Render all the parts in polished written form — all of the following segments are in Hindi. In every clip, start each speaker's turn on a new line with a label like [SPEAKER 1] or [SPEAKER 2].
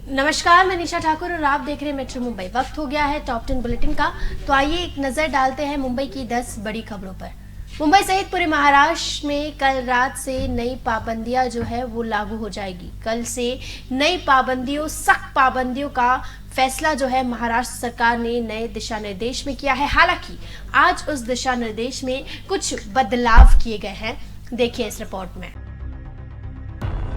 [SPEAKER 1] नमस्कार, मैं निशा ठाकुर और आप देख रहे हैं मेट्रो मुंबई। वक्त हो गया है टॉप 10 बुलेटिन का। तो आइए एक नजर डालते हैं मुंबई की 10 बड़ी खबरों पर। मुंबई सहित पूरे महाराष्ट्र में कल रात से नई पाबंदियां जो है वो लागू हो जाएगी। कल से नई पाबंदियों, सख्त पाबंदियों का फैसला जो है महाराष्ट्र सरकार ने नए दिशा निर्देश में किया है। हालांकि आज उस दिशा निर्देश में कुछ बदलाव किए गए हैं। देखिए इस रिपोर्ट में।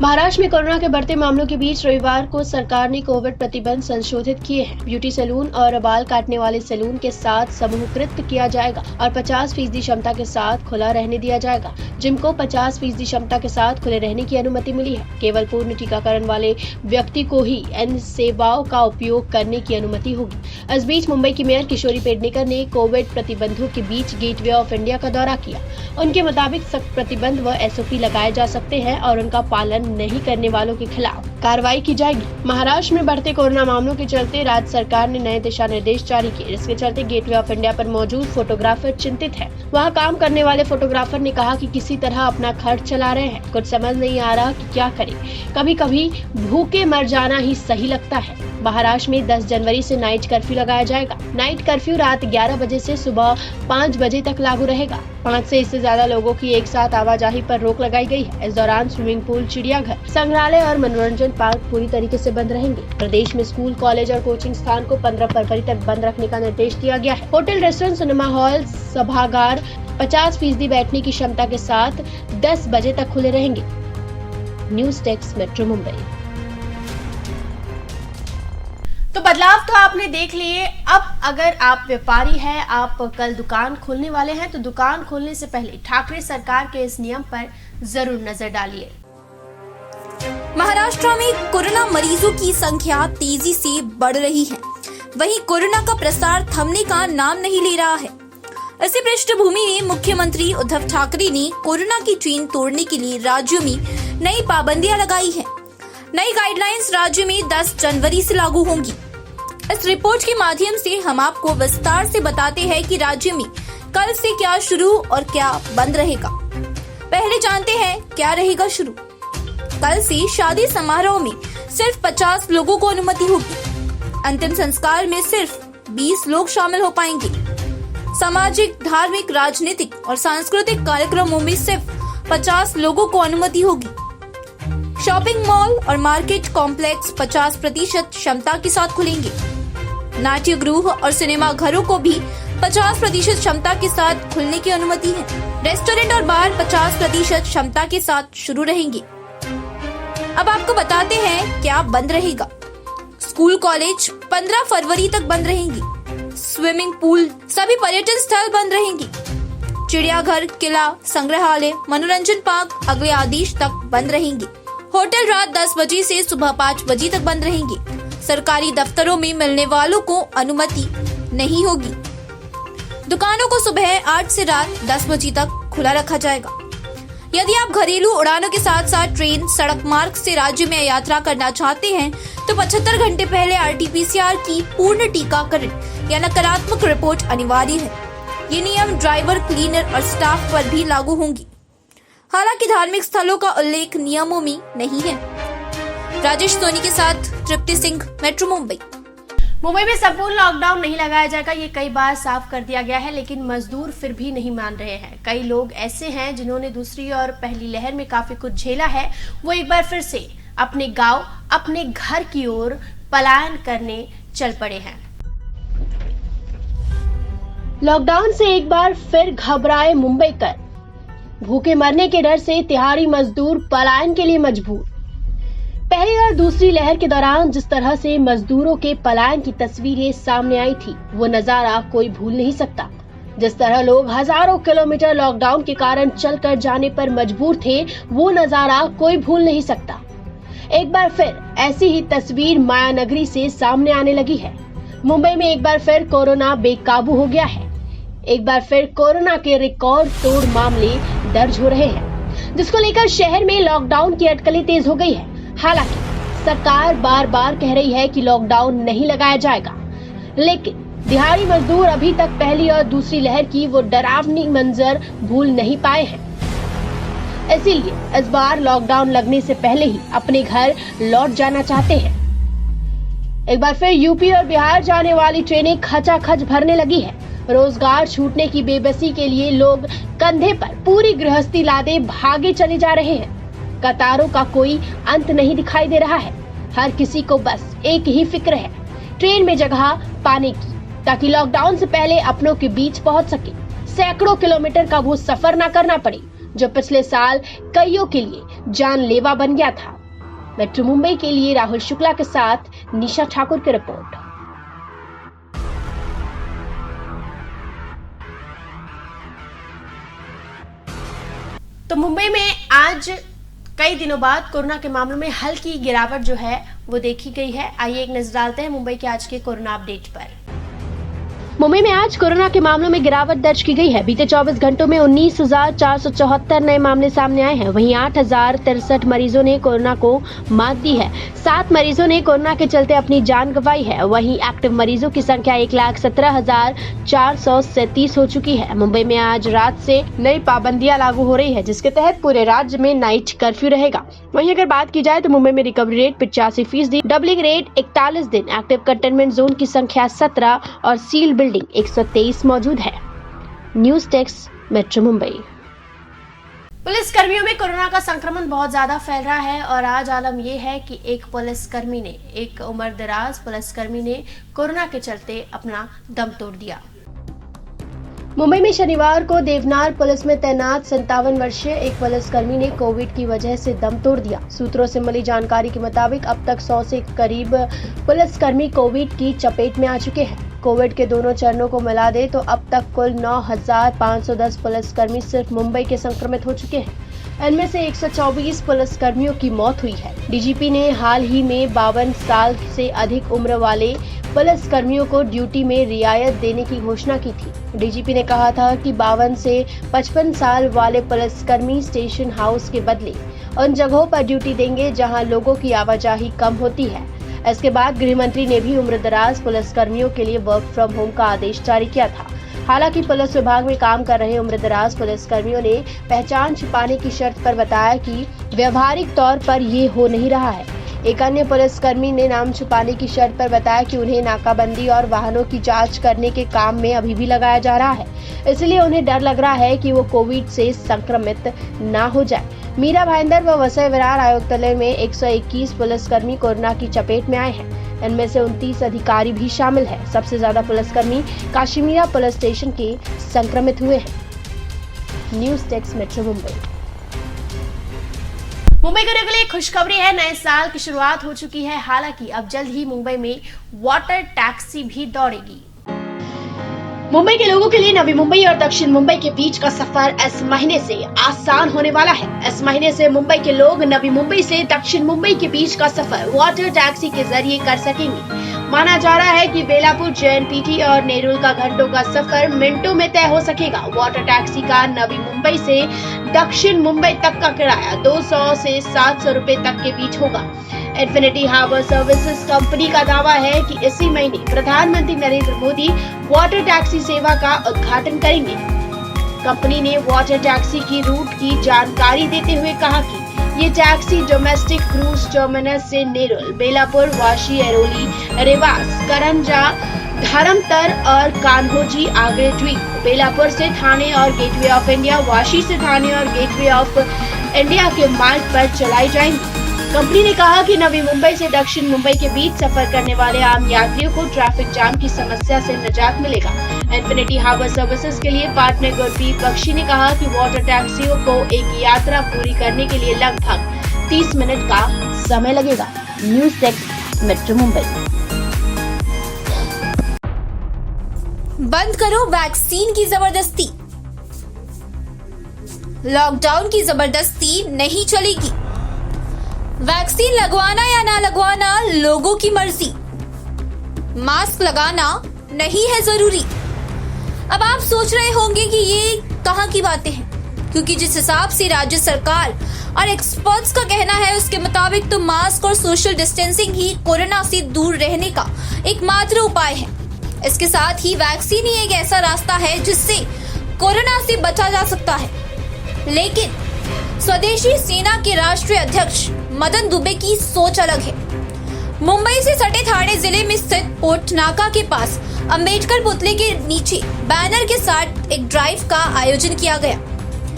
[SPEAKER 1] महाराष्ट्र में कोरोना के बढ़ते मामलों के बीच रविवार को सरकार ने कोविड प्रतिबंध संशोधित किए हैं। ब्यूटी सैलून और बाल काटने वाले सैलून के साथ समूहीकृत किया जाएगा और 50% क्षमता के साथ खुला रहने दिया जाएगा। जिम को 50% क्षमता के साथ खुले रहने की अनुमति मिली है। केवल पूर्ण टीकाकरण वाले व्यक्ति को ही इन सेवाओं का उपयोग करने की अनुमति होगी। इस बीच मुंबई की मेयर किशोरी पेडनेकर ने कोविड प्रतिबंधों के बीच गेटवे ऑफ इंडिया का दौरा किया। उनके मुताबिक सख्त प्रतिबंध व SOP लगाए जा सकते हैं और उनका पालन नहीं करने वालों के खिलाफ कार्रवाई की जाएगी। महाराष्ट्र में बढ़ते कोरोना मामलों के चलते राज्य सरकार ने नए दिशा निर्देश जारी किए, जिसके चलते गेटवे ऑफ इंडिया पर मौजूद फोटोग्राफर चिंतित है। वहां काम करने वाले फोटोग्राफर ने कहा कि किसी तरह अपना खर्च चला रहे हैं, कुछ समझ नहीं आ रहा कि क्या करें। कभी कभी भूखे मर जाना ही सही लगता है। महाराष्ट्र में 10 जनवरी से नाइट कर्फ्यू लगाया जाएगा। नाइट कर्फ्यू रात 11 बजे से सुबह 5 बजे तक लागू रहेगा। 5 से इससे ज्यादा लोगों की एक साथ आवाजाही पर रोक लगाई गई है। इस दौरान स्विमिंग पूल, चिड़ियाघर, संग्रहालय और मनोरंजन पार्क पूरी तरीके से बंद रहेंगे। प्रदेश में स्कूल, कॉलेज और कोचिंग स्थान को 15 फरवरी तक बंद रखने का निर्देश दिया गया है। होटल, रेस्टोरेंट, सिनेमा हॉल, सभागार 50% बैठने की क्षमता के साथ 10 बजे तक खुले रहेंगे। News desk, metro Mumbai. तो बदलाव तो आपने देख लिए। अब अगर आप व्यापारी हैं, आप कल दुकान खोलने वाले हैं, तो दुकान खोलने से पहले ठाकरे सरकार के इस नियम पर जरूर नजर डालिए।
[SPEAKER 2] महाराष्ट्र में कोरोना मरीजों की संख्या तेजी से बढ़ रही है। वहीं कोरोना का प्रसार थमने का नाम नहीं ले रहा है। इसी पृष्ठभूमि में मुख्यमंत्री उद्धव ठाकरे ने कोरोना की चेन तोड़ने के लिए राज्यों में नई पाबंदियां लगाई हैं। नई गाइडलाइंस राज्य में 10 जनवरी से लागू होंगी। इस रिपोर्ट के माध्यम से हम आपको विस्तार से बताते हैं कि राज्य में कल से क्या शुरू और क्या बंद रहेगा। पहले जानते हैं क्या रहेगा शुरू। कल से शादी समारोह में सिर्फ 50 लोगों को अनुमति होगी। अंतिम संस्कार में सिर्फ 20 लोग शामिल हो पाएंगे। सामाजिक, धार्मिक, राजनीतिक और सांस्कृतिक कार्यक्रमों में सिर्फ 50 लोगों को अनुमति होगी। शॉपिंग मॉल और मार्केट कॉम्प्लेक्स 50% क्षमता के साथ खुलेंगे। नाट्य गृह और सिनेमा घरों को भी 50% क्षमता के साथ खुलने की अनुमति है। रेस्टोरेंट और बार 50% क्षमता के साथ शुरू रहेंगे। अब आपको बताते हैं क्या बंद रहेगा। स्कूल, कॉलेज 15 फरवरी तक बंद रहेंगी। स्विमिंग पूल, सभी पर्यटन स्थल बंद रहेंगे। चिड़ियाघर, किला, संग्रहालय, मनोरंजन पार्क अगले आदेश तक बंद रहेंगे। होटल रात 10 बजे से सुबह 5 बजे तक बंद रहेंगे। सरकारी दफ्तरों में मिलने वालों को अनुमति नहीं होगी। दुकानों को सुबह 8 से रात 10 बजे तक खुला रखा जाएगा। यदि आप घरेलू उड़ानों के साथ साथ ट्रेन, सड़क मार्ग से राज्य में यात्रा करना चाहते हैं तो 75 घंटे पहले RT-PCR की पूर्ण टीकाकरण या नकारात्मक रिपोर्ट अनिवार्य है। ये नियम ड्राइवर, क्लीनर और स्टाफ पर भी लागू होंगी। हालांकि धार्मिक स्थलों का उल्लेख नियमों में नहीं है। राजेश सोनी के साथ तृप्ति सिंह, मेट्रो मुंबई।
[SPEAKER 1] मुंबई में संपूर्ण लॉकडाउन नहीं लगाया जाएगा, ये कई बार साफ कर दिया गया है, लेकिन मजदूर फिर भी नहीं मान रहे हैं। कई लोग ऐसे हैं जिन्होंने दूसरी और पहली लहर में काफी कुछ झेला है। वो एक बार फिर से अपने गांव, अपने घर की ओर पलायन करने चल पड़े हैं। लॉकडाउन से एक बार फिर घबराए मुंबई कर। भूखे मरने के डर से तिहाड़ी मजदूर पलायन के लिए मजबूर। पहली और दूसरी लहर के दौरान जिस तरह से मजदूरों के पलायन की तस्वीरें सामने आई थी, वो नजारा कोई भूल नहीं सकता। जिस तरह लोग हजारों किलोमीटर लॉकडाउन के कारण चलकर जाने पर मजबूर थे, वो नजारा कोई भूल नहीं सकता। एक बार फिर ऐसी ही तस्वीर मायानगरी से सामने आने लगी है। मुंबई में एक बार फिर कोरोना बेकाबू हो गया है। एक बार फिर कोरोना के रिकॉर्ड तोड़ मामले दर्ज हो रहे हैं, जिसको लेकर शहर में लॉकडाउन की अटकलें तेज हो गई है। हालांकि सरकार बार बार कह रही है कि लॉकडाउन नहीं लगाया जाएगा, लेकिन दिहाड़ी मजदूर अभी तक पहली और दूसरी लहर की वो डरावनी मंजर भूल नहीं पाए हैं। इसीलिए इस बार लॉकडाउन लगने से पहले ही अपने घर लौट जाना चाहते हैं। एक बार फिर यूपी और बिहार जाने वाली ट्रेनें खचाखच भरने लगी है। रोजगार छूटने की बेबसी के लिए लोग कंधे पर पूरी गृहस्थी लादे भागे चले जा रहे हैं। कतारों का कोई अंत नहीं दिखाई दे रहा है। हर किसी को बस एक ही फिक्र है, ट्रेन में जगह पाने की, ताकि लॉकडाउन से पहले अपनों के बीच पहुंच सके। सैकड़ों किलोमीटर का वो सफर न करना पड़े जो पिछले साल कईयों के लिए जानलेवा बन गया था। मेट्रो मुंबई के लिए राहुल शुक्ला के साथ निशा ठाकुर की रिपोर्ट। तो मुंबई में आज कई दिनों बाद कोरोना के मामलों में हल्की गिरावट जो है वो देखी गई है। आइए एक नजर डालते हैं मुंबई के आज के कोरोना अपडेट पर। मुंबई में आज कोरोना के मामलों में गिरावट दर्ज की गई है। बीते 24 घंटों में 19,474 नए मामले सामने आए हैं। वहीं 8,063 मरीजों ने कोरोना को मात दी है। 7 मरीजों ने कोरोना के चलते अपनी जान गंवाई है। वहीं एक्टिव मरीजों की संख्या 1,17,437 हो चुकी है। मुंबई में आज रात से नई पाबंदियां लागू हो रही है, जिसके तहत पूरे राज्य में नाइट कर्फ्यू रहेगा। वहीं अगर बात की जाए तो मुंबई में रिकवरी रेट 85%, डबलिंग रेट 41 दिन, एक्टिव कंटेनमेंट जोन की संख्या 17 और सील बिल्डिंग 123 मौजूद है। News desk metro Mumbai. Police कर्मियों में कोरोना का संक्रमण बहुत ज्यादा फैल रहा है और आज आलम यह है कि एक उम्रदराज पुलिसकर्मी ने कोरोना के चलते अपना दम तोड़ दिया। मुंबई में शनिवार को देवनार पुलिस में तैनात 57 वर्षीय एक पुलिसकर्मी ने कोविड की वजह से दम तोड़ दिया। सूत्रों से मिली जानकारी के मुताबिक अब तक 100 से करीब पुलिसकर्मी कोविड की चपेट में आ चुके हैं। कोविड के दोनों चरणों को मिला दे तो अब तक कुल 9,510 पुलिसकर्मी सिर्फ मुंबई के संक्रमित हो चुके हैं। इनमें से 124 पुलिसकर्मियों की मौत हुई है। डीजीपी ने हाल ही में 52 साल से अधिक उम्र वाले पुलिसकर्मियों को ड्यूटी में रियायत देने की घोषणा की थी। डीजीपी ने कहा था कि 52 से 55 साल वाले पुलिसकर्मी स्टेशन हाउस के बदले उन जगहों पर ड्यूटी देंगे जहां लोगों की आवाजाही कम होती है। इसके बाद गृह मंत्री ने भी उम्रदराज पुलिसकर्मियों के लिए वर्क फ्रॉम होम का आदेश जारी किया था। हालांकि पुलिस विभाग में काम कर रहे उम्रदराज पुलिसकर्मियों ने पहचान छिपाने की शर्त पर बताया कि व्यवहारिक तौर पर ये हो नहीं रहा है। एक अन्य पुलिसकर्मी ने नाम छुपाने की शर्त पर बताया कि उन्हें नाकाबंदी और वाहनों की जांच करने के काम में अभी भी लगाया जा रहा है, इसलिए उन्हें डर लग रहा है कि वो कोविड से संक्रमित ना हो जाए। मीरा भाईंदर व वसई विरार आयुक्तालय में 121 पुलिसकर्मी कोरोना की चपेट में आए हैं। इनमें से 29 अधिकारी भी शामिल है। सबसे ज्यादा पुलिसकर्मी काशीमीरा पुलिस स्टेशन के संक्रमित हुए हैं। News desk metro Mumbai. Mumbai को लेकर खुशखबरी है, नए साल की शुरुआत हो चुकी है। हालांकि अब जल्द ही मुंबई में वाटर टैक्सी भी दौड़ेगी। मुंबई के लोगों के लिए नवी मुंबई और दक्षिण मुंबई के बीच का सफर इस महीने से आसान होने वाला है। इस महीने से मुंबई के लोग नवी मुंबई से दक्षिण मुंबई के बीच का सफर वाटर टैक्सी के जरिए कर सकेंगे। माना जा रहा है कि बेलापुर, JNPT और नेरुल का घंटों का सफर मिनटों में तय हो सकेगा। वाटर टैक्सी का नवी मुंबई से दक्षिण मुंबई तक का किराया 200 से 700 रुपए तक के बीच होगा। इन्फिनिटी हार्बर सर्विसेज कंपनी का दावा है कि इसी महीने प्रधानमंत्री नरेंद्र मोदी वाटर टैक्सी सेवा का उद्घाटन करेंगे। कंपनी ने वाटर टैक्सी की रूट की जानकारी देते हुए कहा कि ये टैक्सी डोमेस्टिक क्रूज टर्मिनस से नेरुल, बेलापुर, वाशी, एरोली, रेवास, करंजा, धर्मतर और कान्होजी आगरे द्वीप, बेलापुर से थाने और गेटवे ऑफ इंडिया, वाशी से थाने और गेटवे ऑफ इंडिया के मार्ग पर चलाई जाएंगी। कंपनी ने कहा कि नवी मुंबई से दक्षिण मुंबई के बीच सफर करने वाले आम यात्रियों को ट्रैफिक जाम की समस्या से निजात मिलेगा। इन्फिनिटी हार्बर सर्विसेज के लिए पार्टनर गुरप्रीत बख्शी ने कहा कि वाटर टैक्सियों को एक यात्रा पूरी करने के लिए लगभग 30 मिनट का समय लगेगा। News desk metro Mumbai.
[SPEAKER 2] बंद करो वैक्सीन की जबरदस्ती। लॉकडाउन की जबरदस्ती नहीं चलेगी। वैक्सीन लगवाना या ना लगवाना लोगों की मर्जी। मास्क लगाना नहीं है जरूरी। अब आप सोच रहे होंगे कि ये कहाँ की बातें हैं, क्योंकि जिस हिसाब से राज्य सरकार और एक्सपर्ट्स का कहना है उसके मुताबिक तो मास्क और सोशल डिस्टेंसिंग ही कोरोना से दूर रहने का एकमात्र उपाय है। इसके साथ ही वैक्सीन ही एक ऐसा रास्ता है जिससे कोरोना से बचा जा सकता है। लेकिन स्वदेशी सेना के राष्ट्रीय अध्यक्ष मदन दुबे की सोच अलग है। मुंबई से सटे ठाणे जिले में स्थित पोर्ट नाका के पास अंबेडकर पुतले के नीचे बैनर के साथ एक ड्राइव का आयोजन किया गया।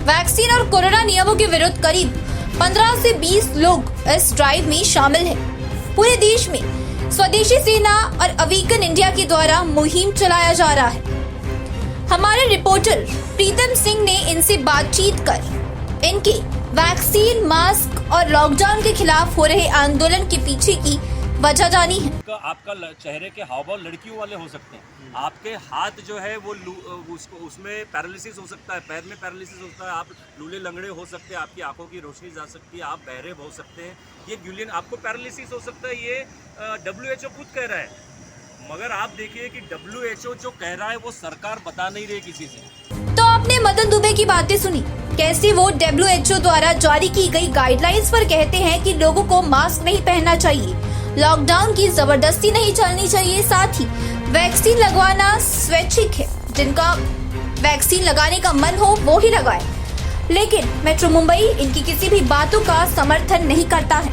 [SPEAKER 2] वैक्सीन और कोरोना नियमों के विरुद्ध करीब 15 से 20 लोग इस ड्राइव में शामिल हैं। पूरे देश में स्वदेशी सेना और अवेकन इंडिया के द्वारा मुहिम चलाया जा रहा है। हमारे रिपोर्टर प्रीतम सिंह ने इनसे बातचीत कर इनके वैक्सीन, मास्क और लॉकडाउन के खिलाफ हो रहे आंदोलन के पीछे की वजह जानी है।
[SPEAKER 3] आपका चेहरे के हाव भाव लड़कियों वाले हो सकते हैं, आपके हाथ जो है वो उसमें पैरालिसिस हो सकता है, पैर में पैरालिसिस होता है, आप लूले लंगड़े हो सकते हैं, आपकी आंखों की रोशनी जा सकती है, आप बहरे हो सकते हैं, ये गिलियन आपको पैरालिसिस हो सकता है। ये WHO खुद कह रहा है, मगर आप देखिए कि WHO जो कह रहा है वो सरकार बता नहीं रही किसी से।
[SPEAKER 2] तो आपने मदन दुबे की बातें सुनी, कैसे वो WHO द्वारा जारी की गई गाइडलाइंस पर कहते हैं कि लोगों को मास्क नहीं पहनना चाहिए, लॉकडाउन की जबरदस्ती नहीं चलनी चाहिए, साथ ही वैक्सीन लगवाना स्वैच्छिक है, जिनका वैक्सीन लगाने का मन हो वो ही लगाए। लेकिन मेट्रो मुंबई इनकी किसी भी बातों का समर्थन नहीं करता है।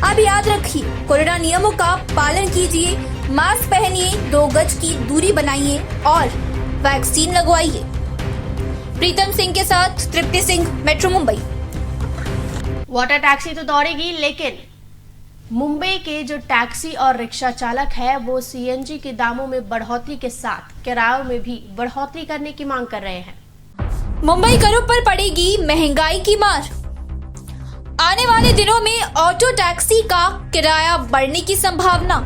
[SPEAKER 2] अब याद रखिए, कोरोना नियमों का पालन कीजिए, मास्क पहनिए, 2 गज की दूरी बनाइए और वैक्सीन लगवाइए। प्रीतम सिंह के साथ Tripti Singh, metro Mumbai.
[SPEAKER 1] Water taxi तो दौड़ेगी, लेकिन मुंबई के जो टैक्सी और रिक्शा चालक है वो CNG के दामों में बढ़ोतरी के साथ किरायों में भी बढ़ोतरी करने की मांग कर रहे हैं।
[SPEAKER 2] मुंबई करों पर पड़ेगी महंगाई की मार। आने वाले दिनों में ऑटो टैक्सी का किराया बढ़ने की संभावना।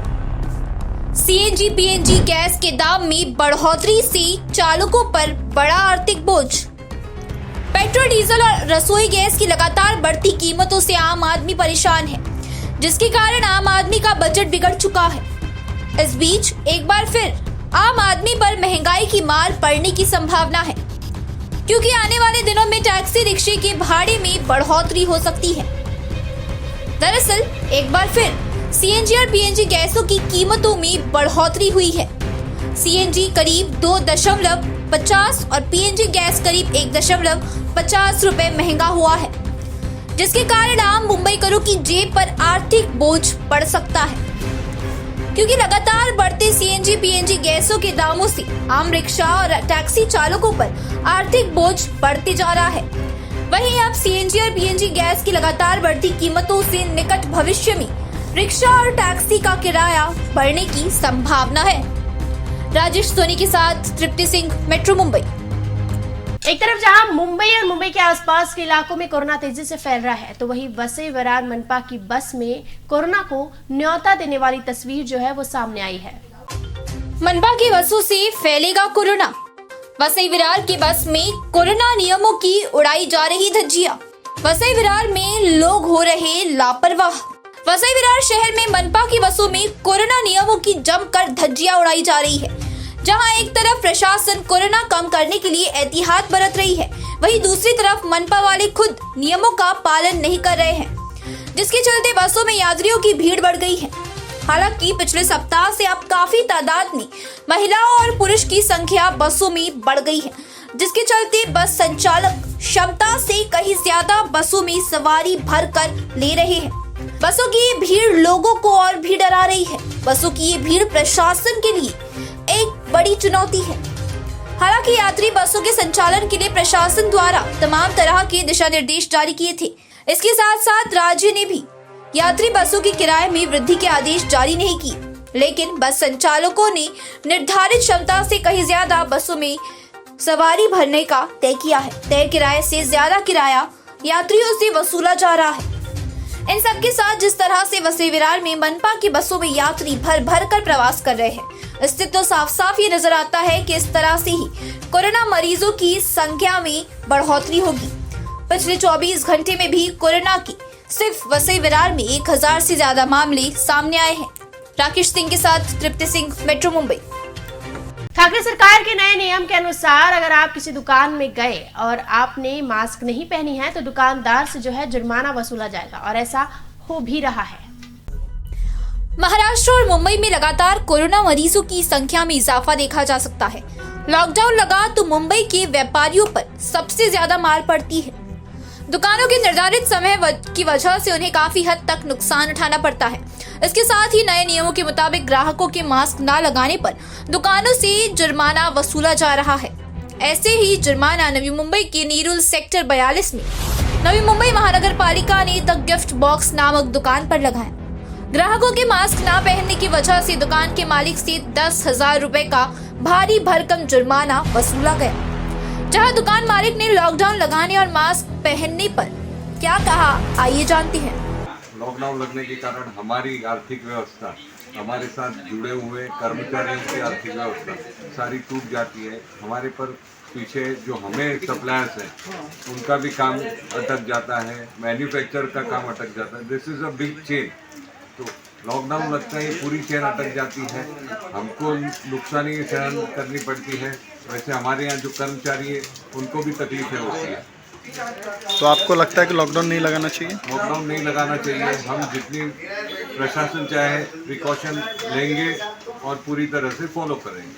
[SPEAKER 2] CNG PNG गैस के दाम में बढ़ोतरी से चालकों पर बड़ा आर्थिक बोझ। पेट्रोल, डीजल और रसोई गैस की लगातार बढ़ती कीमतों से आम आदमी परेशान है, जिसके कारण आम आदमी का बजट बिगड़ चुका है। इस बीच एक बार फिर आम आदमी पर महंगाई की मार पड़ने की संभावना है, क्योंकि आने वाले दिनों में टैक्सी रिक्शे के भाड़े में बढ़ोतरी हो सकती है। दरअसल एक बार फिर CNG और PNG गैसों की कीमतों में बढ़ोतरी हुई है। CNG करीब 2.50 और PNG गैस करीब 1.50 रुपए महंगा हुआ है, जिसके कारण आम मुंबई करों की जेब पर आर्थिक बोझ पड़ सकता है, क्योंकि लगातार बढ़ते CNG PNG गैसों के दामों से आम रिक्शा और टैक्सी चालकों पर आर्थिक बोझ बढ़ते जा रहा है। वहीं अब CNG और PNG गैस की लगातार बढ़ती कीमतों से निकट भविष्य में रिक्शा और टैक्सी का किराया बढ़ने की संभावना है। राजेश सोनी के साथ तृप्ति सिंह, मेट्रो मुंबई।
[SPEAKER 1] एक तरफ जहां मुंबई और मुंबई के आसपास के इलाकों में कोरोना तेजी से फैल रहा है, तो वहीं वसई विरार मनपा की बस में कोरोना को न्योता देने वाली तस्वीर जो है वो सामने आई है।
[SPEAKER 2] मनपा की बसों से फैलेगा कोरोना। वसई विरार की बस में कोरोना नियमों की उड़ाई जा रही धज्जियां। वसई विरार में लोग हो रहे लापरवाह। वसई विरार शहर में मनपा की बसों में कोरोना नियमों की जमकर धज्जियां उड़ाई जा रही है। जहां एक तरफ प्रशासन कोरोना कम करने के लिए एहतियात बरत रही है, वहीं दूसरी तरफ मनपा वाले खुद नियमों का पालन नहीं कर रहे हैं, जिसके चलते बसों में यात्रियों की भीड़ बढ़ गई है। हालांकि पिछले सप्ताह से अब काफी तादाद में महिलाओं और पुरुष की संख्या बसों में बढ़ गई है, जिसके चलते बस संचालक क्षमता से कहीं ज्यादा बसों में सवारी भर कर ले रहे हैं। बसों की ये भीड़ लोगों को और भी डरा रही है। बसों की ये भीड़ प्रशासन के लिए एक बड़ी चुनौती है। हालांकि यात्री बसों के संचालन के लिए प्रशासन द्वारा तमाम तरह के दिशा निर्देश जारी किए थे। इसके साथ साथ राज्य ने भी यात्री बसों के किराए में वृद्धि के आदेश जारी नहीं किए, लेकिन बस संचालकों ने निर्धारित क्षमता से कहीं ज्यादा बसों में सवारी भरने का तय किया है। तय किराए से ज्यादा किराया यात्रियों से वसूला जा रहा है। इन सबके साथ जिस तरह से वसई विरार में मनपा की बसों में यात्री भर भर कर प्रवास कर रहे हैं, इससे तो साफ साफ ये नजर आता है कि इस तरह से ही कोरोना मरीजों की संख्या में बढ़ोतरी होगी। पिछले 24 घंटे में भी कोरोना की सिर्फ वसई विरार में 1000 से ज्यादा मामले सामने आए हैं। राकेश सिंह के साथ तृप्ति सिंह, मेट्रो मुंबई।
[SPEAKER 1] ठाकरे सरकार के नए नियम के अनुसार अगर आप किसी दुकान में गए और आपने मास्क नहीं पहनी है तो दुकानदार से जो है जुर्माना वसूला जाएगा, और ऐसा हो भी रहा है।
[SPEAKER 2] महाराष्ट्र और मुंबई में लगातार कोरोना मरीजों की संख्या में इजाफा देखा जा सकता है। लॉकडाउन लगा तो मुंबई के व्यापारियों पर सबसे ज्यादा मार पड़ती है। दुकानों के निर्धारित समय की वजह से उन्हें काफी हद तक नुकसान उठाना पड़ता है। इसके साथ ही नए नियमों के मुताबिक ग्राहकों के मास्क न लगाने पर दुकानों से जुर्माना वसूला जा रहा है। ऐसे ही जुर्माना नवी मुंबई के नीरुल सेक्टर 42 में नवी मुंबई महानगर पालिका ने द गिफ्ट बॉक्स नामक दुकान पर लगाया। ग्राहकों के मास्क न पहनने की वजह से दुकान के मालिक से 10,000 रुपए का भारी भरकम जुर्माना वसूला गया। जहां दुकान मालिक ने लॉकडाउन लगाने और मास्क पहनने पर क्या कहा, आइए जानते हैं।
[SPEAKER 4] लॉकडाउन लगने के कारण हमारी आर्थिक व्यवस्था, हमारे साथ जुड़े हुए कर्मचारियों की आर्थिक व्यवस्था सारी टूट जाती है। हमारे पर पीछे जो हमें सप्लायर्स हैं उनका भी काम अटक जाता है, मैन्युफैक्चर का काम अटक जाता है। This is a big chain. तो लॉकडाउन लगता है पूरी चेन अटक जाती है, हमको नुकसानी सहन करनी पड़ती है। वैसे हमारे यहाँ जो कर्मचारी है उनको भी तकलीफें होती है।
[SPEAKER 5] तो आपको लगता है कि लॉकडाउन नहीं लगाना चाहिए?
[SPEAKER 4] लॉकडाउन नहीं लगाना चाहिए। हम जितनी प्रशासन चाहे प्रिकॉशन लेंगे और पूरी तरह से फॉलो करेंगे।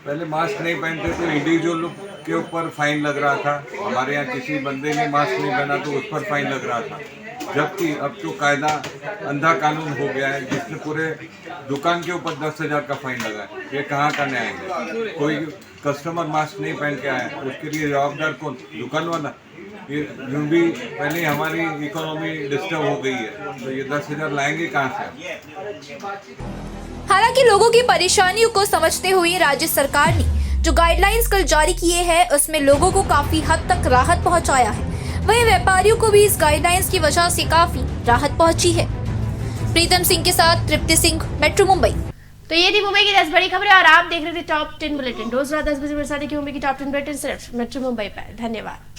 [SPEAKER 4] पहले मास्क नहीं पहनते तो इंडिविजुअल के ऊपर फाइन लग रहा था। हमारे यहाँ किसी बंदे ने मास्क नहीं पहना तो उस पर फाइन लग रहा था। जबकि अब तो कायदा अंधा कानून हो गया है जिसने पूरे दुकान के ऊपर 10,000 का फाइन लगा है। ये कहाँ का न्याय है? कोई कस्टमर मास्क नहीं पहन के आया, उसके लिए जवाबदार कौन? दुकान वाला। ये यूँ भी पहले हमारी इकोनॉमी डिस्टर्ब हो गई है, तो ये 10,000 लाएंगे कहाँ से?
[SPEAKER 2] हालांकि लोगों की परेशानियों को समझते हुए राज्य सरकार ने जो गाइडलाइंस कल जारी किए हैं उसमें लोगों को काफी हद तक राहत पहुंचाया है। वहीं व्यापारियों को भी इस गाइडलाइंस की वजह से काफी राहत पहुंची है। प्रीतम सिंह के साथ तृप्ति सिंह, मेट्रो मुंबई।
[SPEAKER 1] तो ये थी मुंबई की 10 बड़ी खबरें और आप देख रहे थे टॉप 10 बुलेटिन। रोज रात 10 बजे मेरे साथ देखिए मुंबई की टॉप 10 बुलेटिन सिर्फ मेट्रो मुंबई पर। धन्यवाद।